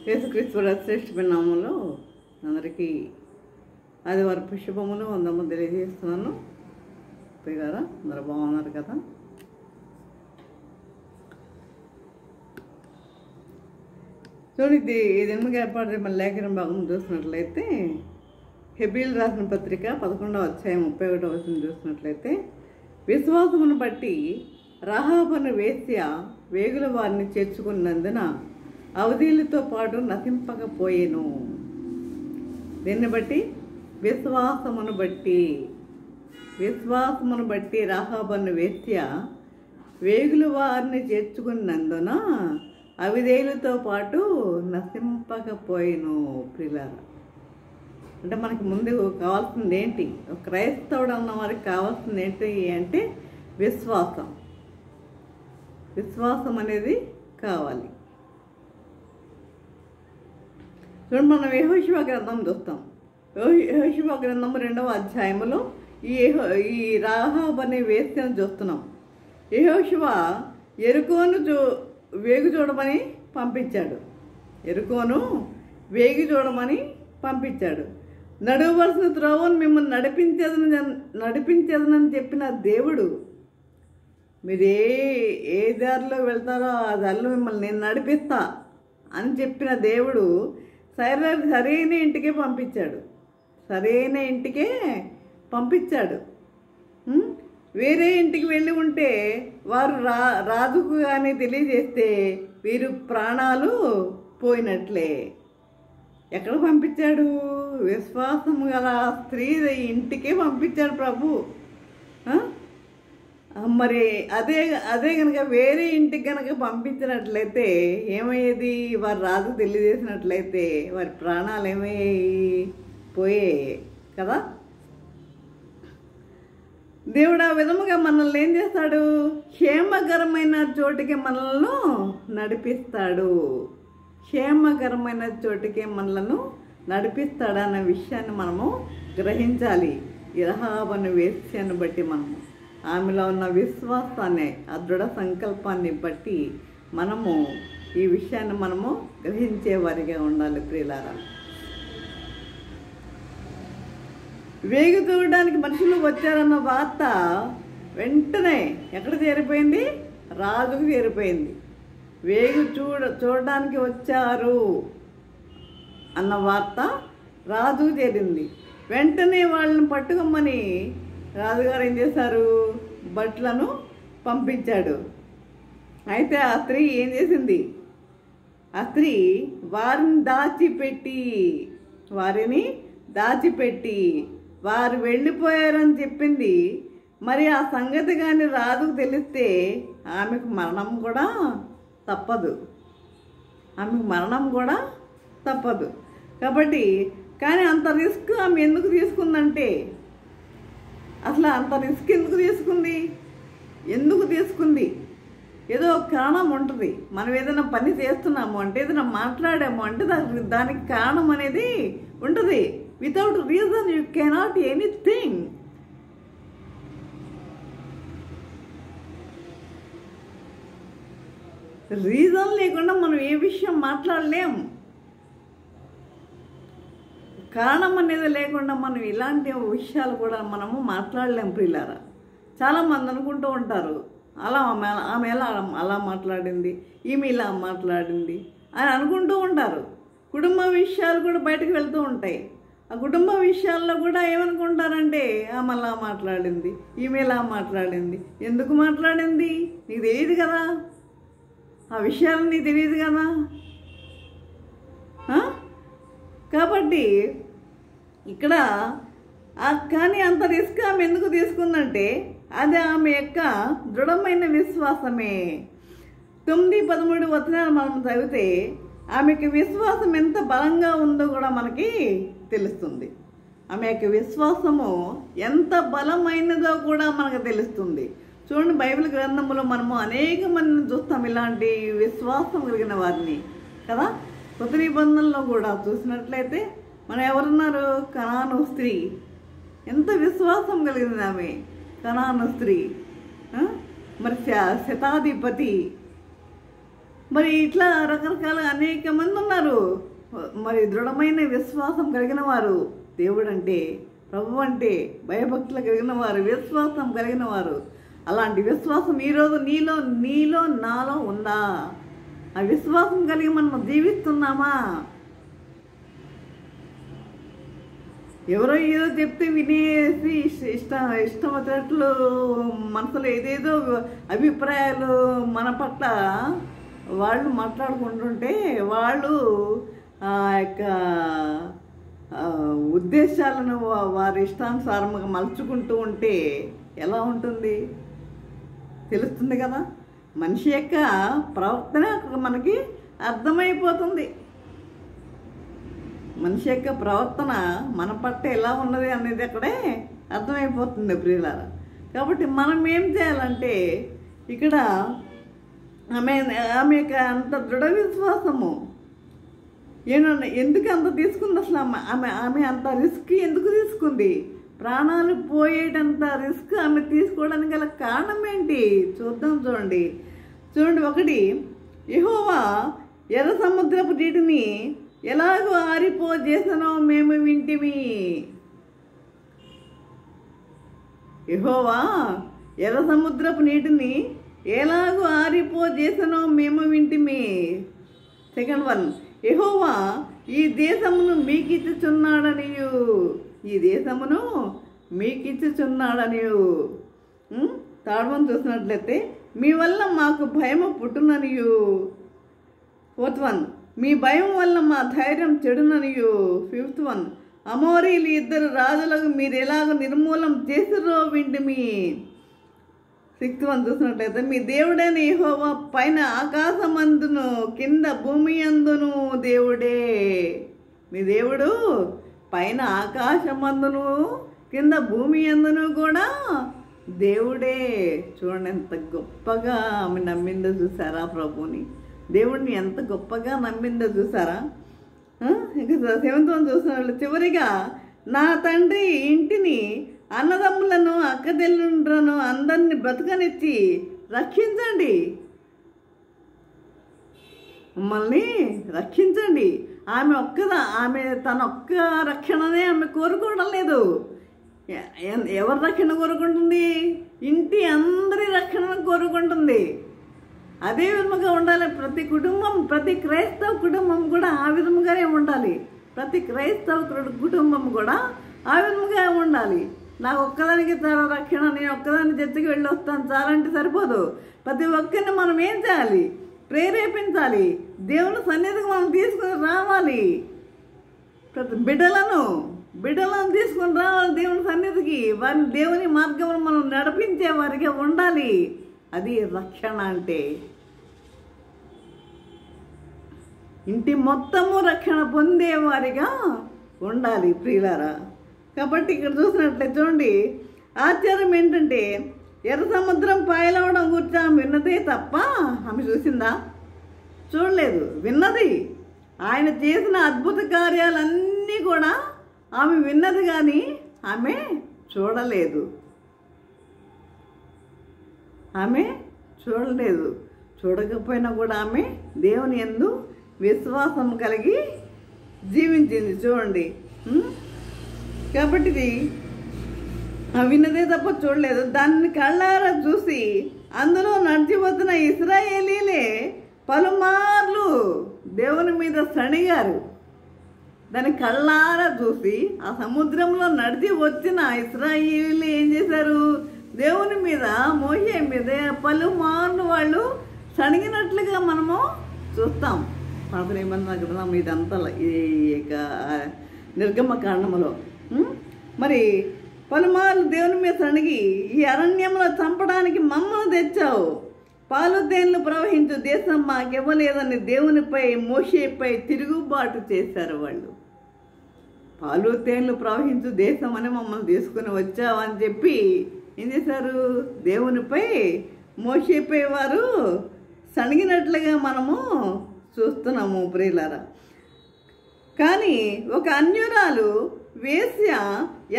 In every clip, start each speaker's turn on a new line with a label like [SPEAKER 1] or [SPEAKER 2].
[SPEAKER 1] యేసుక్రీస్తు శ్రేష్ఠమైన నామంలో అందరికీ ఆదివారపు శుభములు వందము తెలియజేస్తున్నాను. గారా అందరూ బాగున్నారు కదా? చూడండి, ఇది ఎందుకు ఏర్పాటు మన లేఖన భాగం చూసినట్లయితే హెబ్రీయులకు రాసిన పత్రిక 11వ అధ్యాయం 31వ వచనం చూసినట్లయితే, విశ్వాసమును బట్టి రాహాబను వేశ్య వేగుల వారిని చేర్చుకున్నందున అవధీలతో పాటు నశింపకపోయేను. దీన్ని బట్టి విశ్వాసమును బట్టి రాహాబను వేశ్య వేగుల వారిని చేర్చుకున్నందున అవిధేయులతో పాటు నశింపకపోయేను. ప్రియులారా, అంటే మనకి ముందు కావాల్సింది ఏంటి? క్రైస్తవుడు అన్న వారికి కావాల్సింది ఏంటి అంటే విశ్వాసం అనేది కావాలి. చూడండి, మనం యెహోషువ గ్రంథం చూస్తాం. యెహోషువ గ్రంథం 2వ అధ్యాయంలో ఈ రాహాబు అనే వేశ్యను చూస్తున్నాం. యెహోషువ యెరికోను వేగు చూడమని పంపించాడు. నడవలసిన త్రోవను మిమ్మల్ని నడిపించేదనని చెప్పిన దేవుడు, మీరు ఏ దారిలో వెళ్తారో ఆ దారిలో మిమ్మల్ని నేను నడిపిస్తా అని చెప్పిన దేవుడు సరైన ఇంటికే పంపించాడు. వేరే ఇంటికి వెళ్ళి ఉంటే వారు రాజుకు కానీ తెలియజేస్తే వీరు ప్రాణాలు పోయినట్లే. ఎక్కడ పంపించాడు? విశ్వాసం గల స్త్రీ ఇంటికే పంపించాడు ప్రభు. మరి అదే కనుక వేరే ఇంటికి కనుక పంపించినట్లయితే ఏమయ్యేది? వారి రాజు తెలియజేసినట్లయితే వారి ప్రాణాలు పోయాయి కదా. దేవుడు ఆ విధముగా మనల్ని ఏం చేస్తాడు? క్షేమకరమైన చోటికి మనల్ని నడిపిస్తాడు అన్న విషయాన్ని మనము గ్రహించాలి. రాహాబు వేశ్యను బట్టి మనము ఆమెలో ఉన్న విశ్వాసాన్ని, ఆ దృఢ సంకల్పాన్ని బట్టి మనము ఈ విషయాన్ని మనము గ్రహించేవారిగా ఉండాలి. ప్రియులారా, వేగు చూడడానికి మనుషులు వచ్చారన్న వార్త వెంటనే ఎక్కడ చేరిపోయింది? రాజుకు చేరిపోయింది. వేగు చూడడానికి వచ్చారు అన్న వార్త రాజుకు చేరింది. వెంటనే వాళ్ళని పట్టుకోమని రాజుగారు ఏం చేశారు? భటులను పంపించాడు. అయితే ఆ స్త్రీ ఏం చేసింది? ఆ స్త్రీ వారిని దాచిపెట్టి వారు వెళ్ళిపోయారని చెప్పింది. మరి ఆ సంగతి కానీ రాజుకు తెలిస్తే ఆమెకు మరణం కూడా తప్పదు. కాబట్టి కానీ అంత రిస్క్ ఆమె ఎందుకు తీసుకుందంటే, అసలు అంత రిస్క్ ఎందుకు తీసుకుంది? ఏదో ఒక కారణం ఉంటుంది. మనం ఏదైనా పని చేస్తున్నాము అంటే, ఏదైనా మాట్లాడాము అంటే దానికి కారణం అనేది ఉంటుంది. Without reason you cannot anything. Reason లేకుండా మనం ఏ విషయం మాట్లాడలేము. కారణం అనేది లేకుండా మనం ఇలాంటి విషయాలు కూడా మనము మాట్లాడలేము. ప్రియులారా, చాలామంది అనుకుంటూ ఉంటారు, ఆమె అలా మాట్లాడింది, ఈమె ఇలా మాట్లాడింది అని అనుకుంటూ ఉంటారు. కుటుంబ విషయాలు కూడా బయటకు వెళ్తూ ఉంటాయి. ఆ కుటుంబ విషయాల్లో కూడా ఏమనుకుంటారంటే, ఆమె అలా మాట్లాడింది, ఈమె ఇలా మాట్లాడింది. ఎందుకు మాట్లాడింది? నీకు తెలియదు కదా, ఆ విషయాలు నీకు తెలియదు కదా. కాబట్టి ఇక్కడ కానీ అంత రిస్క్ ఆమె ఎందుకు తీసుకుందంటే, అది ఆమె యొక్క దృఢమైన విశ్వాసమే. 9-13 వచనాలు మనం చదివితే ఆమెకి విశ్వాసం ఎంత బలంగా ఉందో కూడా మనకి తెలుస్తుంది. ఆమె యొక్క విశ్వాసము ఎంత బలమైనదో కూడా మనకు తెలుస్తుంది. చూడండి, బైబిల్ గ్రంథంలో మనము అనేక మందిని చూస్తాం, ఇలాంటి విశ్వాసం కలిగిన వారిని కదా. కొత్త నిబంధనలో కూడా చూసినట్లయితే మనం ఎవరున్నారు? కనాను స్త్రీ. ఎంత విశ్వాసం కలిగింది ఆమె, కనాను స్త్రీ. మరి శతాధిపతి మరి ఇట్లా రకరకాల అనేక మంది ఉన్నారు. మరి దృఢమైన విశ్వాసం కలిగిన వారు, దేవుడు అంటే, ప్రభు అంటే భయభక్తులు కలిగిన వారు, విశ్వాసం కలిగిన వారు. అలాంటి విశ్వాసం ఈరోజు నీలో నాలో ఉందా? ఆ విశ్వాసం కలిగి మనం జీవిస్తున్నామా? ఎవరో ఏదో చెప్తే వినేసి ఇష్టం వచ్చినట్లు మనసులో ఏదేదో అభిప్రాయాలు మన పట్ల వాళ్ళు మాట్లాడుకుంటుంటే, వాళ్ళు ఆ యొక్క ఉద్దేశాలను వారి ఇష్టానుసారంగా మలుచుకుంటూ ఉంటే ఎలా ఉంటుంది? తెలుస్తుంది కదా. మనిషి యొక్క ప్రవర్తన మనకి అర్థమైపోతుంది. మనిషి యొక్క ప్రవర్తన మన పట్ల ఎలా ఉన్నది అనేది అక్కడే అర్థమైపోతుంది ప్రియులారా. కాబట్టి మనం ఏం చేయాలంటే, ఇక్కడ ఆమె అంత దృఢ విశ్వాసము ఎందుకు అంత తీసుకుంది? అసలు ఆమె అంత రిస్క్ ఎందుకు తీసుకుంది? ప్రాణాలు పోయేటంత రిస్క్ ఆమె తీసుకోవడానికి గల కారణం ఏంటి? చూడండి. 1, యెహోవా ఎర్ర సముద్రపు నీటిని ఎలాగో ఆరిపోజేసనో మేము వింటిమి. యెహోవా ఎర్ర సముద్రపు నీటిని ఎలాగో ఆరిపోజేసనో మేము వింటిమి. 2, యెహోవా ఈ దేశమును మీకిచ్చుచున్నాడనియు. ఈ దేశమును మీకిచ్చుచున్నాడనియు. 3 చూసినట్లయితే మీ వల్ల మాకు భయము పుట్టుననియు. 4, మీ భయం వల్ల మా ధైర్యం చెడుననియు. 5, అమోరీలు 2 రాజులకు మీరు ఎలాగ నిర్మూలం చేసిరో వింటిమి. 6 చూసినట్లయితే మీ దేవుడైన యెహోవా పైన ఆకాశమందును కింద భూమి అందును దేవుడే. మీ దేవుడు పైన ఆకాశమందును కింద భూమి అందును కూడా దేవుడే. చూడండి ఎంత గొప్పగా ఆమె నమ్మిందో చూసారా ప్రభుని. దేవుడిని ఎంత గొప్పగా నమ్మిందో చూసారా. ఇంకా 7 చూసిన చివరిగా నా తండ్రి ఇంటిని, అన్నదమ్ములను, అక్కచెల్లెళ్ళను అందరినీ బ్రతకనిచ్చి రక్షించండి. మమ్మల్ని రక్షించండి. ఆమె తన ఒక్క రక్షణనే ఆమె కోరుకోవడం లేదు. ఎవరి రక్షణ కోరుకుంటుంది? ఇంటి అందరి రక్షణను కోరుకుంటుంది. అదే విధముగా ఉండాలి ప్రతి కుటుంబం. ప్రతి క్రైస్తవ కుటుంబం కూడా ఆ విధముగానే ఉండాలి. ప్రతి క్రైస్తవ కుటుంబం కూడా ఆ విధముగా ఉండాలి. నాకు ఒక్కదానికి చాలా రక్షణ, నేను ఒక్కదాన్ని చర్చకి వెళ్ళి వస్తాను చాలంటే సరిపోదు. ప్రతి ఒక్కరిని మనం ఏం చేయాలి? ప్రేరేపించాలి. దేవుని సన్నిధికి మనం తీసుకొని రావాలి. ప్రతి బిడ్డలను తీసుకొని రావాలి దేవుని సన్నిధికి. వారిని దేవుని మార్గంలో మనం నడిపించే వారిగా ఉండాలి. అది రక్షణ అంటే. ఇంటి మొత్తము రక్షణ పొందేవారిగా ఉండాలి ప్రియులారా. కాబట్టి ఇక్కడ చూసినట్లయితే చూడండి, ఆశ్చర్యం ఏంటంటే ఎర్ర సముద్రం పాయలవడం గురించి ఆమె విన్నదే తప్ప ఆమె చూసిందా? చూడలేదు, విన్నది. ఆయన చేసిన అద్భుత కార్యాలన్నీ కూడా ఆమె విన్నది కానీ ఆమె చూడలేదు. చూడకపోయినా కూడా ఆమె దేవుని యందు విశ్వాసం కలిగి జీవించింది. చూడండి. కాబట్టి ఇది విన్నదే తప్ప చూడలేదు. దాన్ని కళ్ళారా చూసి అందులో నడిచిపోతున్న ఇశ్రాయేలీలే పలుమార్లు దేవుని మీద సణిగారు. దాన్ని కళ్ళారా చూసి ఆ సముద్రంలో నడిచి వచ్చిన ఇశ్రాయేలీలు ఏం చేశారు? దేవుని మీద, మోషే మీద పలుమార్లు వాళ్ళు సణిగినట్లుగా మనము చూస్తాం. పాత నిబంధన గ్రంథం ఇదంతా ఈ యొక్క నిర్గమకాండములో. మరి పలుమార్లు దేవుని మీద సణిగి ఈ అరణ్యంలో చంపడానికి మమ్మల్ని తెచ్చావు, పాలు తేనెలు ప్రవహించు దేశం మాకివ్వలేదని దేవునిపై, మోషేపై తిరుగుబాటు చేశారు వాళ్ళు. పాలు తేనెలు ప్రవహించు దేశం అని మమ్మల్ని తీసుకుని వచ్చావు అని చెప్పి ఏం చేశారు? దేవునిపై, మోషేపై వారు సణిగినట్లుగా మనము చూస్తున్నాము ప్రియులారా. కానీ ఒక అన్యురాలు వేశ్య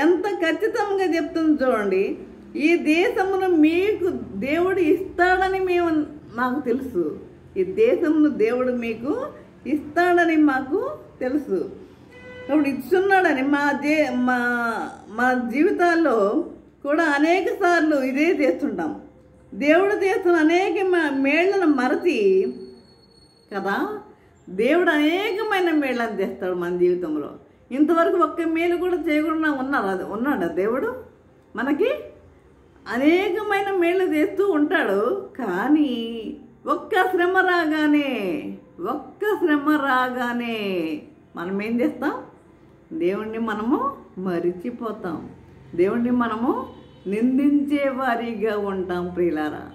[SPEAKER 1] ఎంత ఖచ్చితంగా చెప్తుంది చూడండి. ఈ దేశమును మీకు దేవుడు ఇస్తాడని నాకు తెలుసు. ఈ దేశంను దేవుడు మీకు ఇస్తాడని మాకు తెలుసు. కాబట్టి ఇస్తున్నాడని మా జీవితాల్లో కూడా అనేక సార్లు ఇదే చేస్తుంటాం. దేవుడు చేస్తున్న అనేక మేళ్లను మరచి కదా, దేవుడు అనేకమైన మేళ్ళని చేస్తాడు మన జీవితంలో. ఇంతవరకు ఒక్క మేలు కూడా చేయకుండా ఉన్నాడా దేవుడు? మనకి అనేకమైన మేళ్ళు చేస్తూ ఉంటాడు. కానీ ఒక్క శ్రమ రాగానే మనం ఏం చేస్తాం? దేవుణ్ణి మనము మరిచిపోతాం. దేవుణ్ణి మనము నిందించే వారిగా ఉంటాం. ప్రియులారా,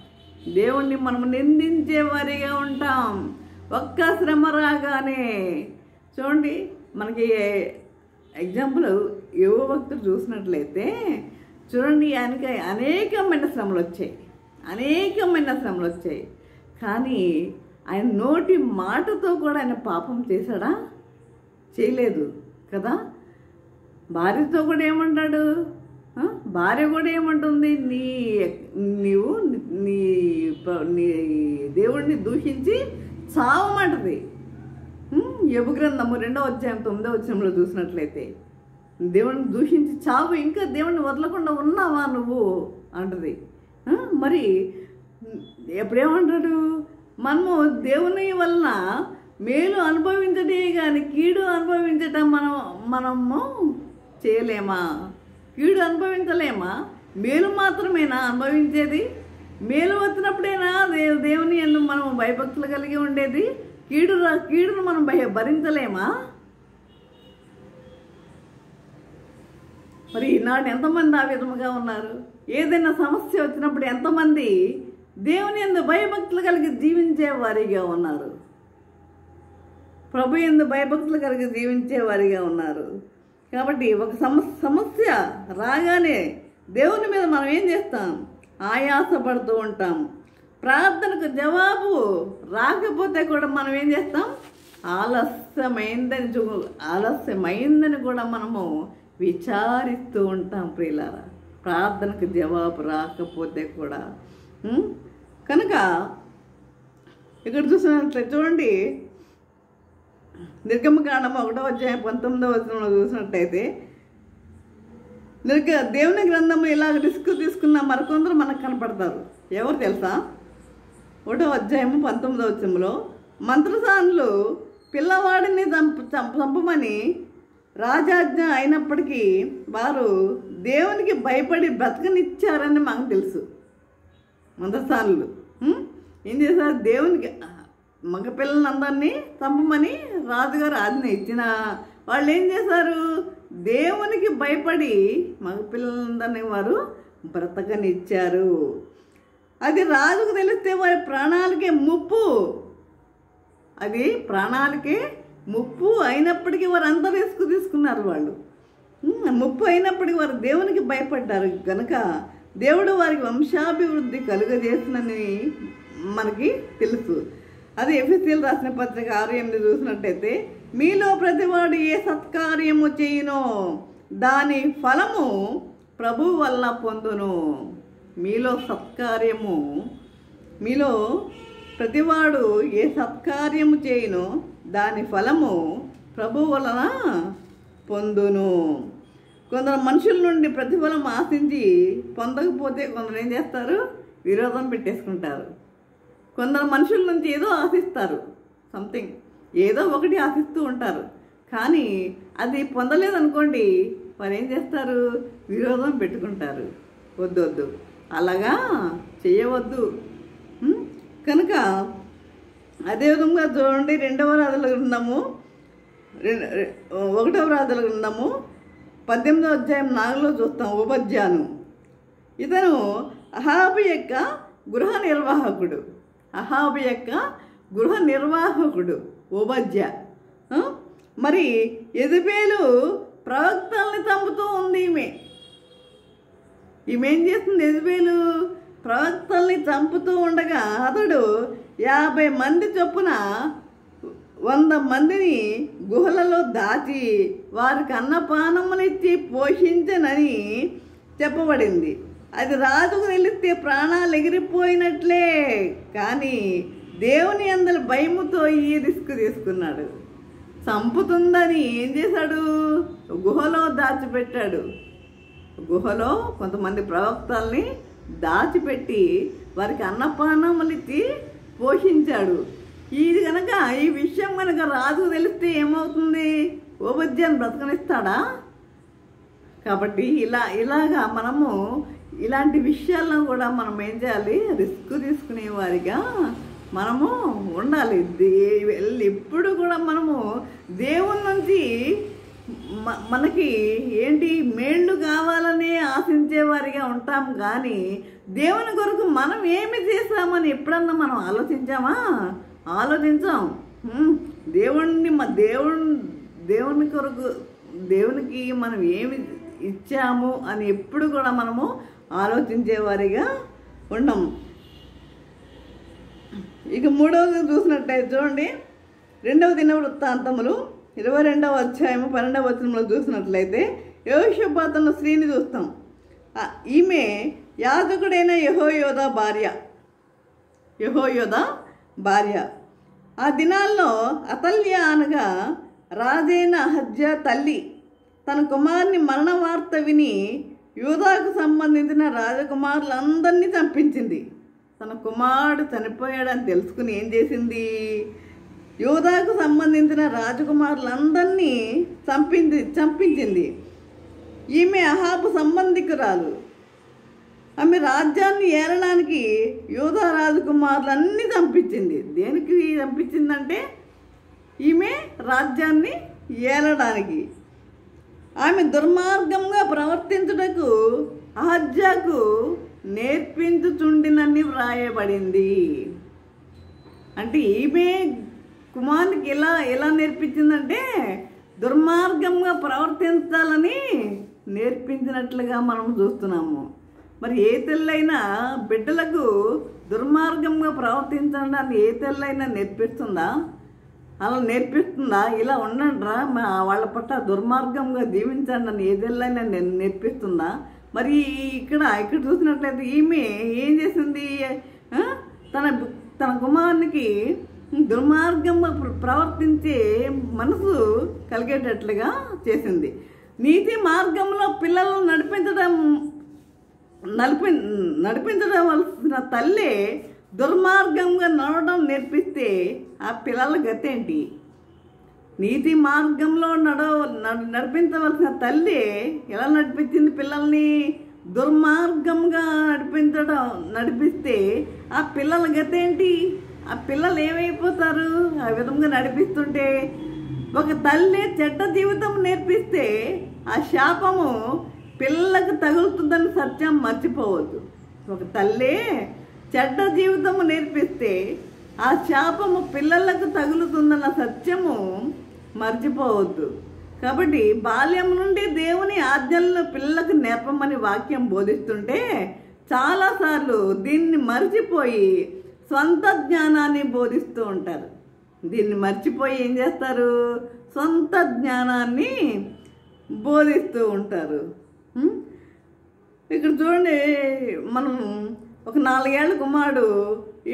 [SPEAKER 1] దేవుణ్ణి మనము నిందించే వారిగా ఉంటాం. ఒక్క శ్రమ రాగానే చూడండి, మనకి ఎగ్జాంపుల్ యువ భక్తులు చూసినట్లయితే చూడండి, ఆయనకి అనేకమైన శ్రమలు వచ్చాయి. కానీ ఆయన నోటి మాటతో కూడా ఆయన పాపం చేశాడా? చేయలేదు కదా. భార్యతో కూడా ఏమంటాడు? భార్య కూడా ఏమంటుంది? నీవు నీ దేవుడిని దూషించి చావమంటది. యోబు గ్రంథము 2వ అధ్యాయం 9వ వచనంలో చూసినట్లయితే, దేవుడిని దూషించి చావు, ఇంకా దేవుడిని వదలకుండా ఉన్నావా నువ్వు అంటది. మరి ఎప్పుడేమంటాడు? మనము దేవుని వలన మేలు అనుభవించడే కానీ కీడు అనుభవించటం మనము చేయలేమా? కీడు అనుభవించలేమా? మేలు మాత్రమేనా అనుభవించేది? మేలు వచ్చినప్పుడేనా దేవుని యందు మనం భయభక్తులు కలిగి ఉండేది? కీడును మనం భరించలేమా? మరి ఈనాడు ఎంతమంది ఆ విధముగా ఉన్నారు? ఏదైనా సమస్య వచ్చినప్పుడు ఎంతమంది దేవుని యందు భయభక్తులు కలిగి జీవించే వారిగా ఉన్నారు? ప్రభు యందు భయభక్తులు కలిగి జీవించే వారిగా ఉన్నారు. కాబట్టి ఒక సమస్య రాగానే దేవుని మీద మనం ఏం చేస్తాం? ఆయాసపడుతూ ఉంటాం. ప్రార్థనకు జవాబు రాకపోతే కూడా మనం ఏం చేస్తాం? ఆలస్యమైందని కూడా మనము విచారిస్తూ ఉంటాం. ప్రియులారా, ప్రార్థనకు జవాబు రాకపోతే కూడా కనుక ఇక్కడ చూసినట్లయితే చూడండి, నిర్గమకాండము 1వ అధ్యాయం 19వ వచనంలో చూసినట్టయితే, దేవుని గ్రంథము ఇలా రిస్క్ తీసుకున్న మరికొందరు మనకు కనపడతారు. ఎవరు తెలుసా? 1వ అధ్యాయము 19వ వచనంలో, మంత్రసానులు పిల్లవాడిని చంపమని రాజాజ్ఞ అయినప్పటికీ వారు దేవునికి భయపడి బ్రతకనిచ్చారని మాకు తెలుసు. మంత్రసానులు ఏం చేశారు? దేవునికి మగపిల్లలందరినీ చంపమని రాజుగారు ఆజ్ఞ ఇచ్చిన వాళ్ళు ఏం చేశారు? దేవునికి భయపడి మగపిల్లలందరినీ వారు బ్రతకనిచ్చారు. అది రాజుకు తెలిస్తే వారి ప్రాణాలకే ముప్పు. అది ప్రాణాలకే ముప్పు అయినప్పటికీ వారు అంత రిస్క్ తీసుకున్నారు. వాళ్ళు ముప్పు అయినప్పటికీ వారు దేవునికి భయపడ్డారు కనుక దేవుడు వారికి వంశాభివృద్ధి కలుగజేసినని మనకి తెలుసు. అది ఎఫెసీయులకు రాసిన పత్రిక 6:8 చూసినట్టయితే, మీలో ప్రతివాడు ఏ సత్కార్యము చేయునో దాని ఫలము ప్రభు వల్ల పొందును. మీలో ప్రతివాడు ఏ సత్కార్యము చేయునో దాని ఫలము ప్రభు వలన పొందును. కొందరు మనుషుల నుండి ప్రతిఫలం ఆశించి పొందకపోతే కొందరు ఏం చేస్తారు? విరోధం పెట్టేసుకుంటారు. కొందరు మనుషుల నుంచి ఏదో ఆశిస్తారు, సంథింగ్ ఏదో ఒకటి ఆశిస్తూ ఉంటారు. కానీ అది పొందలేదనుకోండి, వారు ఏం చేస్తారు? విరోధం పెట్టుకుంటారు. వద్దు, అలాగా చేయవద్దు. కనుక అదేవిధంగా చూడండి, 1వ రాజుల గ్రంథము 18వ అధ్యాయం 4లో చూస్తాం. ఓబద్యాను, ఇతను అహాబు యొక్క గృహ నిర్వాహకుడు ఓబద్య. మరి యెజబేలు ప్రవక్తల్ని చంపుతూ ఉంది. ఈమె ఏం చేస్తుంది? యెజబేలు ప్రవక్తల్ని చంపుతూ ఉండగా అతడు 50 మంది చొప్పున 100 మందిని గుహలలో దాచి వారికి అన్నపానమునిచ్చి పోషించనని చెప్పబడింది. అది రాజుకు తెలిస్తే ప్రాణాలు ఎగిరిపోయినట్లే. కానీ దేవుని అందరి భయముతో ఈ రిస్క్ తీసుకున్నాడు. చంపుతుందని ఏం చేశాడు? గుహలో దాచిపెట్టాడు. గుహలో కొంతమంది ప్రవక్తల్ని దాచిపెట్టి వారికి అన్నపానములు ఇచ్చి పోషించాడు. ఇది కనుక ఈ విషయం కనుక రాజుకు తెలిస్తే ఏమవుతుంది? ఓబద్యాన్ని బ్రతకనిస్తాడా? కాబట్టి ఇలాగా మనము ఇలాంటి విషయాల్లో కూడా మనం ఏం చేయాలి? రిస్క్ తీసుకునే వారిగా మనము ఉండాలి. ఎప్పుడు కూడా మనము దేవుని నుంచి మనకి ఏంటి మేళ్ళు కావాలని ఆశించేవారిగా ఉంటాం. కానీ దేవుని కొరకు మనం ఏమి చేస్తామని ఎప్పుడన్నా మనం ఆలోచించామా? ఆలోచించాం. దేవుని కొరకు దేవునికి మనం ఏమి ఇచ్చాము అని ఎప్పుడు కూడా మనము ఆలోచించేవారిగా ఉండము. ఇక మూడవది చూసినట్టయితే చూడండి, 2వ దినవృత్తాంతములు 22వ అధ్యాయము 12వ వచనంలో చూసినట్లయితే యెహోషాపాతు అన్న స్త్రీని చూస్తాం. ఈమె యాజకుడైన యెహోయోదా భార్య. ఆ దినాల్లో అతల్య అనగా రాజైన అహజ్యా తల్లి తన కుమారుని మరణ వార్త విని యూదాకు సంబంధించిన రాజకుమారులందరినీ చంపించింది. తన కుమారుడు చనిపోయాడని తెలుసుకుని ఏం చేసింది? యూదాకు సంబంధించిన రాజకుమారులందరినీ చంపించింది. ఈమె అహాబు సంబంధికురాలు. ఆమె రాజ్యాన్ని ఏలడానికి యూదా రాజకుమారులన్నీ చంపించింది. దేనికి చంపించిందంటే ఈమె రాజ్యాన్ని ఏలడానికి. ఆమె దుర్మార్గంగా ప్రవర్తించుటకు అహజ్యాకు నేర్పించుచుండినని వ్రాయబడింది. అంటే ఈమె కుమారునికి ఎలా నేర్పించిందంటే దుర్మార్గంగా ప్రవర్తించాలని నేర్పించినట్లుగా మనం చూస్తున్నాము. మరి ఏ తల్లైనా బిడ్డలకు దుర్మార్గంగా ప్రవర్తించడాన్ని ఏ తల్లైనా నేర్పిస్తుందా? అలా నేర్పిస్తుందా? ఇలా ఉండండిరా వాళ్ళ పట్ల దుర్మార్గంగా జీవించండి అని ఏ తల్లైనా నేర్పిస్తుందా? మరి ఇక్కడ చూసినట్లయితే ఈమె ఏం చేసింది? తన కుమారునికి దుర్మార్గంగా ప్రవర్తించే మనసు కలిగేటట్లుగా చేసింది. నీతి మార్గంలో పిల్లలను నడిపించవలసిన తల్లి దుర్మార్గంగా నడవడం నేర్పిస్తే ఆ పిల్లల గతేంటి? నీతి మార్గంలో నడిపించవలసిన తల్లి ఎలా నడిపించింది పిల్లల్ని? దుర్మార్గంగా నడిపిస్తే ఆ పిల్లల గతేంటి? ఆ పిల్లలు ఏమైపోతారు? ఆ విధంగా నడిపిస్తుంటే ఒక తల్లి చెడ్డ జీవితం నేర్పిస్తే ఆ శాపము పిల్లలకు తగులుతుందని సత్యం మర్చిపోవద్దు. ఒక తల్లి చెడ్డ జీవితము నేర్పిస్తే ఆ శాపము పిల్లలకు తగులుతుందన్న సత్యము మర్చిపోవద్దు. కాబట్టి బాల్యం నుండి దేవుని ఆజ్ఞలను పిల్లలకు నేర్పమని వాక్యం బోధిస్తుంటే చాలాసార్లు దీన్ని మర్చిపోయి సొంత జ్ఞానాన్ని బోధిస్తూ ఉంటారు. దీన్ని మర్చిపోయి ఏం చేస్తారు? సొంత జ్ఞానాన్ని బోధిస్తూ ఉంటారు. ఇక్కడ చూడండి, మనం ఒక 4 ఏళ్ల కుమారుడు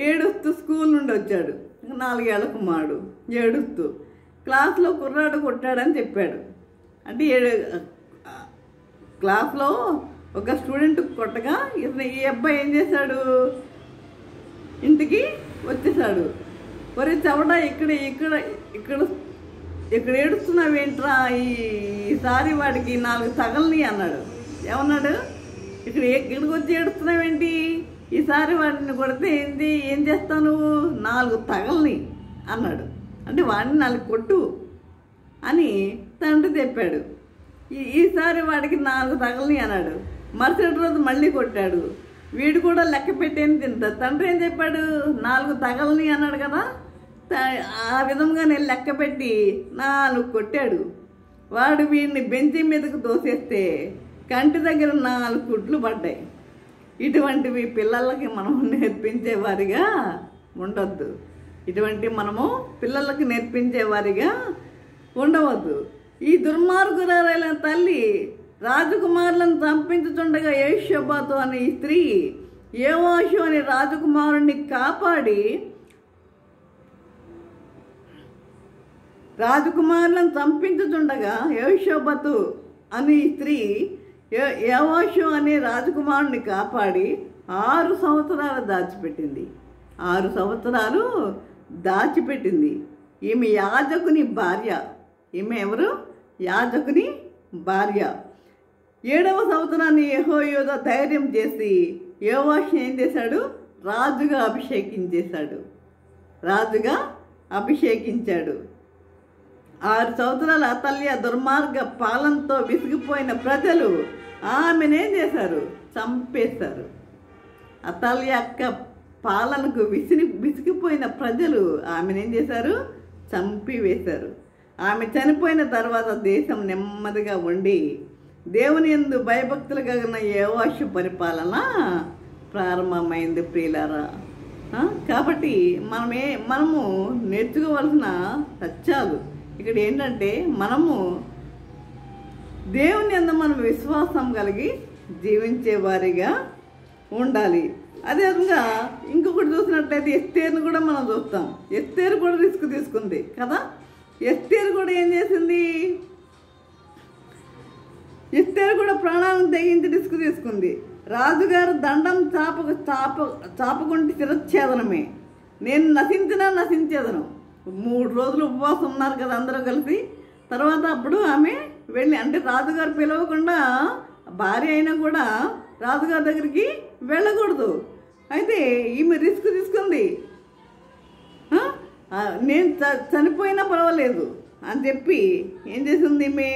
[SPEAKER 1] ఏడుస్తూ స్కూల్ నుండి వచ్చాడు. 4 ఏళ్ల కుమారుడు ఏడుస్తూ క్లాస్లో కుర్రాడు కొట్టాడని చెప్పాడు. అంటే క్లాస్లో ఒక స్టూడెంట్ కొట్టగా ఈ అబ్బాయి ఏం చేశాడు? ఇంటికి వచ్చేసాడు. ఒరే చవట ఇక్కడ ఏడుస్తున్నావేంట్రా, ఈసారి వాడికి 4 తగలని అన్నాడు. ఏమన్నాడు? ఇక్కడికి వచ్చి ఏడుస్తున్నావేంటి? ఈసారి వాడిని కొడితే ఏం చేస్తావు నువ్వు? 4 తగలని అన్నాడు. అంటే వాడిని 4 కొట్టు అని తండ్రి చెప్పాడు. ఈసారి వాడికి 4 తగలని అన్నాడు. మరుసటి రోజు మళ్ళీ కొట్టాడు. వీడు కూడా లెక్క పెట్టేని తింటాడు. తండ్రి ఏం చెప్పాడు? 4 తగలని అన్నాడు కదా, ఆ విధంగా నేను లెక్క పెట్టి 4 కొట్టాడు. వాడు వీడిని బెంచి మీదకు తోసేస్తే కంటి దగ్గర 4 కుట్లు పడ్డాయి. ఇటువంటివి పిల్లలకి మనం నేర్పించేవారిగా ఉండొద్దు. మనము పిల్లలకి నేర్పించేవారిగా ఉండవద్దు. ఈ దుర్మార్గురాలైన తల్లి రాజకుమారులను చంపించుతుండగా యెహోషాపాతు అనే ఈ స్త్రీ యోవాషు అనే రాజకుమారుణ్ణి కాపాడి రాజకుమారులను చంపించుచుండగా యోషోబతు అనే స్త్రీ యోవాషు అనే రాజకుమారుని కాపాడి 6 సంవత్సరాలు దాచిపెట్టింది. 6 సంవత్సరాలు దాచిపెట్టింది. ఈమె యాజకుని భార్య. ఈమె ఎవరు? యాజకుని భార్య. 7వ సంవత్సరాన్ని యెహోయాదా ధైర్యం చేసి యోవాషుని ఏం చేశాడు? రాజుగా అభిషేకించాడు. 6 సంవత్సరాల అతల్య దుర్మార్గ పాలనతో విసిగిపోయిన ప్రజలు ఆమెనేం చేశారు? చంపేశారు. అతల్య యొక్క పాలనకు విసిగిపోయిన ప్రజలు ఆమెనేం చేశారు? చంపివేశారు. ఆమె చనిపోయిన తర్వాత దేశం నెమ్మదిగా ఉండి దేవుని యందు భయభక్తులు కలిగిన యోవాషు పరిపాలన ప్రారంభమైంది ప్రియులారా. కాబట్టి మనము నేర్చుకోవాల్సిన సత్యాలు ఇక్కడ ఏంటంటే, మనము దేవుని యందు మనం విశ్వాసం కలిగి జీవించే వారిగా ఉండాలి. అదేవిధంగా ఇంకొకటి చూసినట్లయితే ఎస్తేరును కూడా మనం చూస్తాం. ఎస్తేరు కూడా రిస్క్ తీసుకుంది కదా. ఎస్తేరు కూడా ఏం చేసింది? ఎస్తేరు కూడా ప్రాణాలను తెగించి రిస్క్ తీసుకుంది. రాజుగారు దండం చాపకుంటి శిరచ్ఛేదనమే, నేను నశించేదను. 3 రోజులు ఉపవాసం ఉన్నారు కదా అందరూ కలిసి. తర్వాత అప్పుడు ఆమె వెళ్ళి, అంటే రాజుగారు పిలవకుండా భార్య అయినా కూడా రాజుగారి దగ్గరికి వెళ్ళకూడదు. అయితే ఈమె రిస్క్ తీసుకుంది. నేను చనిపోయినా పర్వాలేదు అని చెప్పి ఏం చేసింది? ఈమె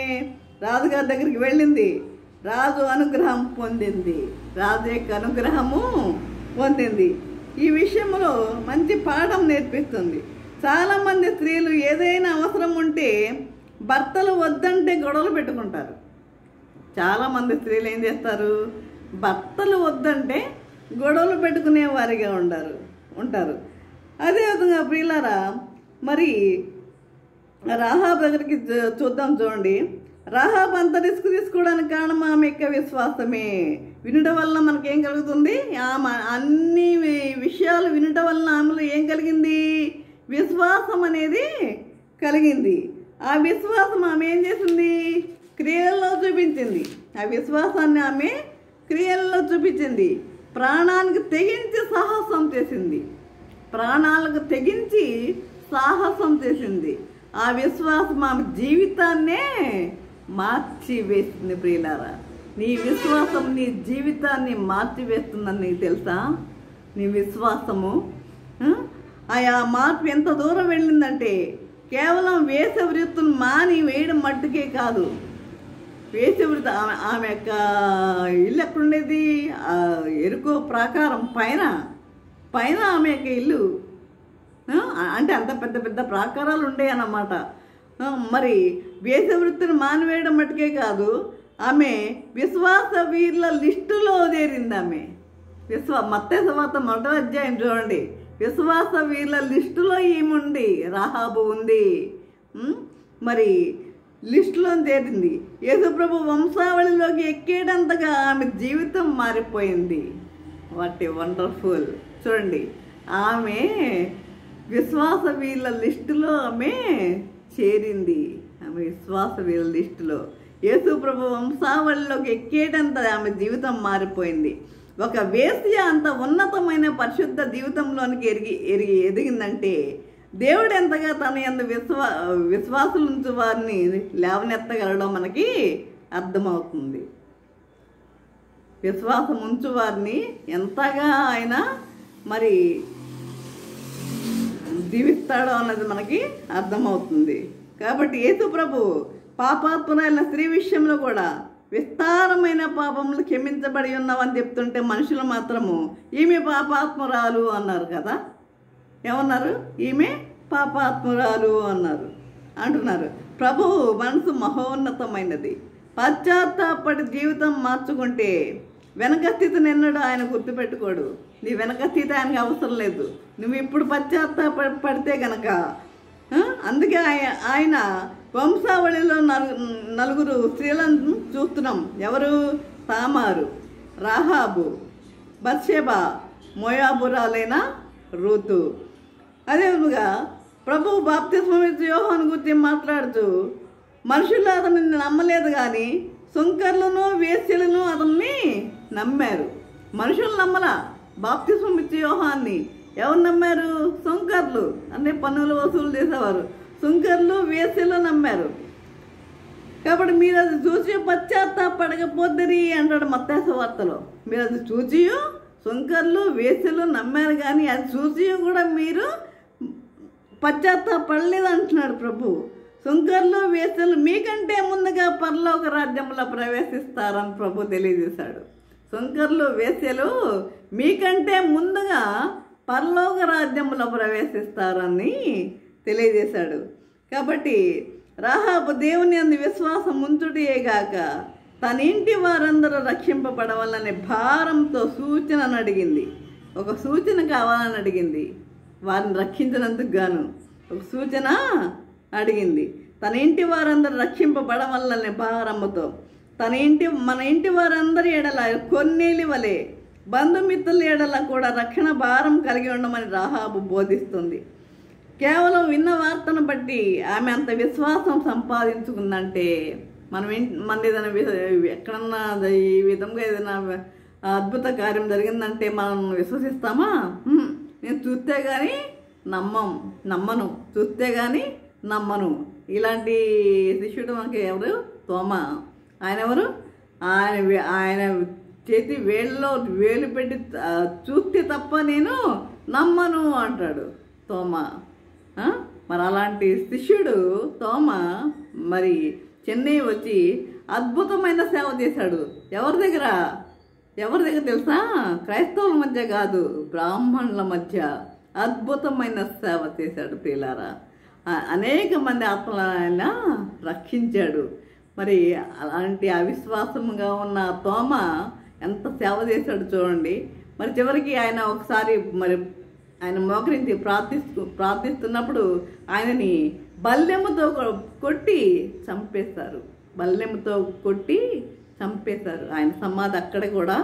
[SPEAKER 1] రాజుగారి దగ్గరికి వెళ్ళింది. రాజు అనుగ్రహం పొందింది. రాజు యొక్క అనుగ్రహము పొందింది. ఈ విషయంలో మంచి పాఠం నేర్పిస్తుంది. చాలామంది స్త్రీలు ఏదైనా అవసరం ఉంటే భర్తలు వద్దంటే గొడవలు పెట్టుకుంటారు. చాలామంది స్త్రీలు ఏం చేస్తారు? భర్తలు వద్దంటే గొడవలు పెట్టుకునే వారిగా ఉంటారు. అదేవిధంగా ప్రియులారా, మరి రాహాబు దగ్గరికి చూడండి. రాహాబు అంత రిస్క్ తీసుకోవడానికి కారణం ఆమె యొక్క విశ్వాసమే. వినడం వల్ల మనకేం కలుగుతుంది? ఆమె అన్ని విషయాలు వినడం వల్ల ఆమెలో ఏం కలిగింది? విశ్వాసం అనేది కలిగింది. ఆ విశ్వాసం ఆమె ఏం చేసింది? క్రియల్లో చూపించింది. ఆ విశ్వాసాన్ని ఆమె క్రియల్లో చూపించింది. ప్రాణానికి తెగించి సాహసం చేసింది. ఆ విశ్వాసం ఆమె జీవితాన్నే మార్చివేస్తుంది. ప్రియులారా, నీ విశ్వాసం నీ జీవితాన్ని మార్చివేస్తుందని నీకు తెలుసా? నీ విశ్వాసము ఆ మార్పు ఎంత దూరం వెళ్ళిందంటే, కేవలం వేషవృత్తును మాని వేయడం మట్టుకే కాదు. వేషవృత్తి ఆమె యొక్క ఇల్లు ఎక్కడుండేది? ఎరుకో ప్రాకారం పైన ఆమె యొక్క ఇల్లు. అంటే అంత పెద్ద పెద్ద ప్రాకారాలు ఉండేవి అన్నమాట. మరి వేషవృత్తిని మానివేయడం మట్టుకే కాదు, ఆమె విశ్వాస వీరుల లిస్టులో చేరింది. ఆమె మత్తయి సువార్త 1వ అధ్యాయం చూడండి. విశ్వాస వీరుల లిస్టులో ఈమె ఉంది. రాహాబు ఉంది. మరి లిస్టులో చేరింది. యేసుప్రభు వంశావళిలోకి ఎక్కేటంతగా ఆమె జీవితం మారిపోయింది. What a wonderful. చూడండి, ఆమె విశ్వాస వీరుల లిస్టులో ఆమె చేరింది. ఆమె విశ్వాస వీరుల లిస్టులో యేసుప్రభు వంశావళిలోకి ఎక్కేటంత ఆమె జీవితం మారిపోయింది. ఒక వేశ్య అంత ఉన్నతమైన పరిశుద్ధ జీవితంలోనికి ఎదిగిందంటే దేవుడు ఎంతగా తన యందు విశ్వాసులుంచు వారిని లేవనెత్తగలడం మనకి అర్థమవుతుంది. విశ్వాసం ఉంచు వారిని ఎంతగా ఆయన మరి దీవిస్తాడో అన్నది మనకి అర్థమవుతుంది. కాబట్టి యేసు ప్రభు పాపాత్ములైన స్త్రీ విషయంలో కూడా విస్తారమైన పాపములు క్షమించబడి ఉన్నావని చెప్తుంటే మనుషులు మాత్రము ఈమె పాపాత్మురాలు అన్నారు కదా. ఏమన్నారు? ఈమె పాపాత్మురాలు అంటున్నారు. ప్రభువు మనసు మహోన్నతమైనది. పశ్చాత్తాపడి జీవితం మార్చుకుంటే వెనక స్థితిని ఎన్నడూ ఆయన గుర్తుపెట్టుకోడు. నీ వెనక స్థితి ఆయనకు అవసరం లేదు. నువ్వు ఇప్పుడు పశ్చాత్తాపడితే గనక. అందుకే ఆయన వంశావళిలో 4 స్త్రీలను చూస్తున్నాం. ఎవరు? తామారు, రాహాబు, బత్షెబ, మోయాబురాలైన రూతు. అదేవిధంగా ప్రభువు బాప్తిస్మం ఇచ్చే యోహాను గురించి మాట్లాడుతూ మనుషులు అతన్ని నమ్మలేదు, కానీ సుంకర్లను వేశ్యలను అతన్ని నమ్మారు. మనుషులు నమ్మలా బాప్తిస్మం ఇచ్చే యోహాన్ని. ఎవరు నమ్మారు? సుంకర్లు, అంటే పన్నులు వసూలు చేసేవారు. సుంకర్లు వేశ్యలు నమ్మారు. కాబట్టి మీరు అది చూసి పశ్చాత్తాపడకపోద్దరి అంటాడు మత్తయి సువార్తలో. మీరు అది చూసి సుంకర్లు వేశ్యలు నమ్మారు, కానీ అది చూసి కూడా మీరు పశ్చాత్తాపడలేదు అంటున్నాడు ప్రభు. సుంకర్లు వేశ్యలు మీకంటే ముందుగా పరలోక రాజ్యంలో ప్రవేశిస్తారని ప్రభు తెలియజేశాడు. సుంకర్లు వేశ్యలు మీకంటే ముందుగా పరలోక రాజ్యంలో ప్రవేశిస్తారని తెలియజేశాడు. కాబట్టి రాహాబు దేవుని అందు విశ్వాసం ఉంచుటేగాక తన ఇంటి వారందరూ రక్షింపబడవాలనే భారంతో సూచనను అడిగింది. ఒక సూచన కావాలని అడిగింది. వారిని రక్షించినందుకు గాను ఒక సూచన అడిగింది. తన ఇంటి వారందరూ రక్షింపబడవలనే భారముతో మన ఇంటి వారందరి ఎడల కొన్నేలి వలె బంధుమిత్రుల ఎడల కూడా రక్షణ భారం కలిగి ఉండమని రాహాబు బోధిస్తుంది. కేవలం విన్న వార్తను బట్టి ఆమె అంత విశ్వాసం సంపాదించుకుందంటే మన ఏదైనా ఎక్కడన్నా ఈ విధంగా ఏదైనా అద్భుత కార్యం జరిగిందంటే మనం విశ్వసిస్తామా? నేను చూస్తే కానీ నమ్మను, చూస్తే కానీ నమ్మను. ఇలాంటి శిష్యుడు మనకి ఎవరు? తోమా. ఆయన ఎవరు? ఆయన చేతి వేళ్ళలో వేలు పెట్టి చూస్తే తప్ప నేను నమ్మను అంటాడు తోమా. మరి అలాంటి శిష్యుడు తోమా మరి చెన్నై వచ్చి అద్భుతమైన సేవ చేశాడు. ఎవరి దగ్గర తెలుసా? క్రైస్తవుల మధ్య కాదు, బ్రాహ్మణుల మధ్య అద్భుతమైన సేవ చేశాడు ప్రియులారా. అనేక మంది ఆత్మలను ఆయన రక్షించాడు. మరి అలాంటి అవిశ్వాసంగా ఉన్న తోమ ఎంత సేవ చేశాడు చూడండి. మరి చివరికి ఆయన ఒకసారి మరి ఆయన మోకరించి ప్రార్థిస్తున్నప్పుడు ఆయనని బల్లెముతో కొట్టి చంపేశారు. ఆయన సమాధి అక్కడ కూడా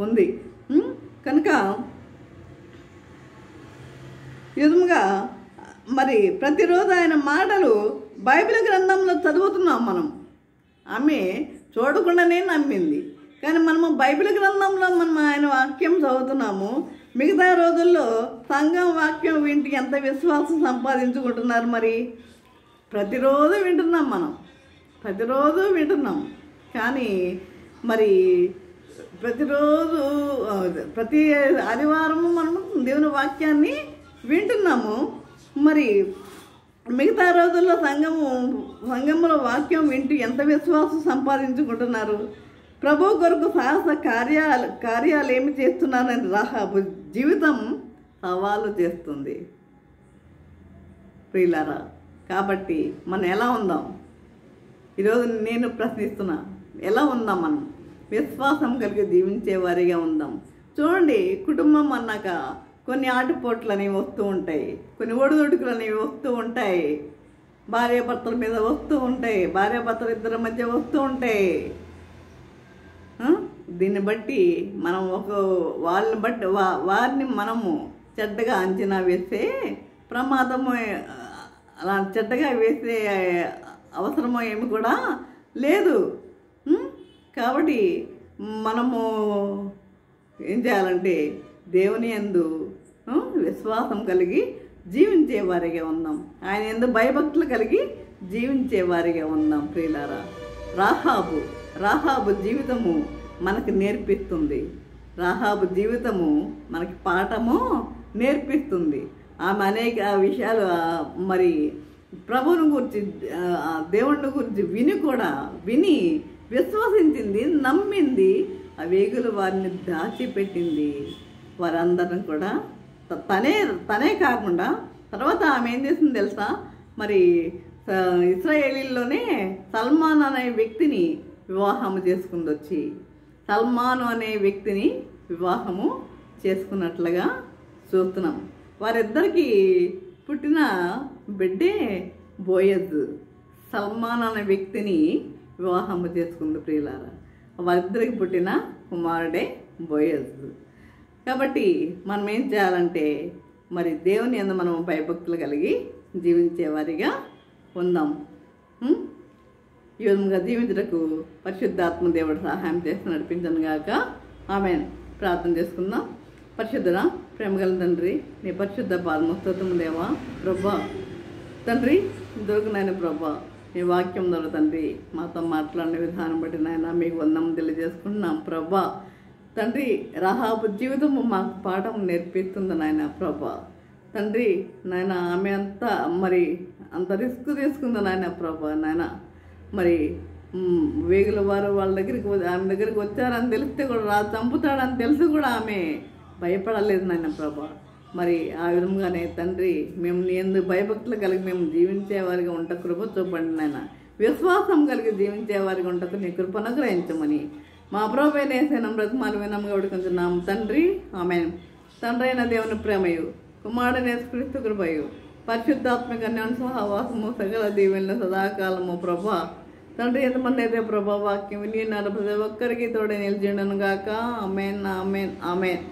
[SPEAKER 1] ఉంది. కనుక విధముగా మరి ప్రతిరోజు ఆయన మాటలు బైబిల్ గ్రంథంలో చదువుతున్నాం మనం. ఆమె చూడకుండానే నమ్మింది, కానీ మనము బైబిల్ గ్రంథంలో మనం ఆయన వాక్యం చదువుతున్నాము. మిగతా రోజుల్లో సంఘం వాక్యం వింటి ఎంత విశ్వాసం సంపాదించుకుంటున్నారు. మరి ప్రతిరోజు వింటున్నాం, కానీ మరి ప్రతి ఆదివారము మనము దేవుని వాక్యాన్ని వింటున్నాము. మరి మిగతా రోజుల్లో సంఘంలో వాక్యం వింటూ ఎంత విశ్వాసం సంపాదించుకుంటున్నారు. ప్రభు కొరకు సాహస కార్యాలు ఏమి చేస్తున్నారని రాహాబు జీవితం సవాలు చేస్తుంది ప్రియులారా. కాబట్టి మనం ఎలా ఉందాం? ఈరోజు నేను ప్రశ్నిస్తున్నా, ఎలా ఉందాం? మనం విశ్వాసం కలిగి జీవించే వారిగా ఉందాం. చూడండి, కుటుంబం అన్నాక కొన్ని ఆటుపోట్లు అనేవి వస్తూ ఉంటాయి, కొన్ని ఒడిదుడుకులు అనేవి వస్తూ ఉంటాయి, భార్యాభర్తల మీద వస్తూ ఉంటాయి, భార్యాభర్తల ఇద్దరి మధ్య వస్తూ ఉంటాయి. దీన్ని బట్టి మనం వారిని మనము చెడ్డగా అంచనా వేసే ప్రమాదము, అలా చెడ్డగా వేసే అవసరమో ఏమి కూడా లేదు. కాబట్టి మనము ఏం చేయాలంటే దేవుని యందు విశ్వాసం కలిగి జీవించే వారిగా ఉందాం. ఆయన యందు భయభక్తులు కలిగి జీవించే వారిగా ఉందాం ప్రియులారా. రాహాబు జీవితము మనకు నేర్పిస్తుంది. రాహాబు జీవితము మనకి పాఠము నేర్పిస్తుంది. ఆమె అనేక విషయాలు మరి ప్రభువుని గురించి, దేవుని గురించి విని విశ్వసించింది, నమ్మింది. ఆ వేగులు వారిని దాచిపెట్టింది. వారందరం కూడా తనే కాకుండా తర్వాత ఆమె ఏం చేసింది తెలుసా? మరి ఇశ్రాయేలీల్లోనే సల్మాన్ అనే వ్యక్తిని వివాహము చేసుకుంది. వచ్చి సల్మాను అనే వ్యక్తిని వివాహము చేసుకున్నట్లుగా చూస్తున్నాం. వారిద్దరికి పుట్టిన బిడ్డే బోయజ్. సల్మాన్ అనే వ్యక్తిని వివాహము చేసుకుంది ప్రియులారా. వారిద్దరికి పుట్టిన కుమారుడే బోయజ్. కాబట్టి మనం ఏం చేయాలంటే మరి దేవుని యందు మనం భయభక్తులు కలిగి జీవించేవారిగా ఉందాం. ఈ విధంగా జీవించటకు పరిశుద్ధాత్మ దేవుడు సహాయం చేసి నడిపించను గాక. ఆమేన్. ప్రార్థన చేసుకుందాం. పరిశుద్ధుడా, ప్రేమగల తండ్రి, నీ పరిశుద్ధ పాదముస్తోత్రము దేవా. ప్రభా తండ్రి, దొరికినాయన ప్రభా, నీ వాక్యం ద్వారా తండ్రి మాతో మాట్లాడిన విధానం బట్టి నాయన మీకు వందనం తెలియజేసుకుంటున్నాం ప్రభా. తండ్రి, రహాబు జీవితము మాకు పాఠం నేర్పిస్తుంది నాయన ప్రభా. తండ్రి నాయన ఆమె అంత రిస్క్ తీసుకుంది నాయన ప్రభా. నాయన మరి వేగుల వారు ఆమె దగ్గరికి వచ్చారని తెలిస్తే కూడా చంపుతాడని తెలిసి కూడా ఆమె భయపడలేదు నాయన ప్రభా. మరి ఆ విధంగానే తండ్రి మేము నీ యందు భయభక్తులు కలిగి మేము జీవించేవారిగా ఉంట కృప చూపండి నాయన. విశ్వాసం కలిగి జీవించేవారిగా ఉంటకు నీ కృపను గ్రహించమని మా ప్రభువైన యేసయ్య బ్రతిమాలు వినముగా వేడుకొంచున్నాము తండ్రి. ఆమేన్. తండ్రి అయిన దేవుని ప్రేమయు, కుమారుడైన యేసుక్రీస్తు కృపయు, పరిశుద్ధాత్మక అన్యోన్య సహవాసము సకల దీవెనలు సదాకాలము ప్రభా. తండ్రి, ఎంతమంది అయితే ప్రభా వాక్యం విని ప్రతి ఒక్కరికి తోడే నిలిచిండను గాక. ఆమేన్, ఆమేన్, ఆమేన్.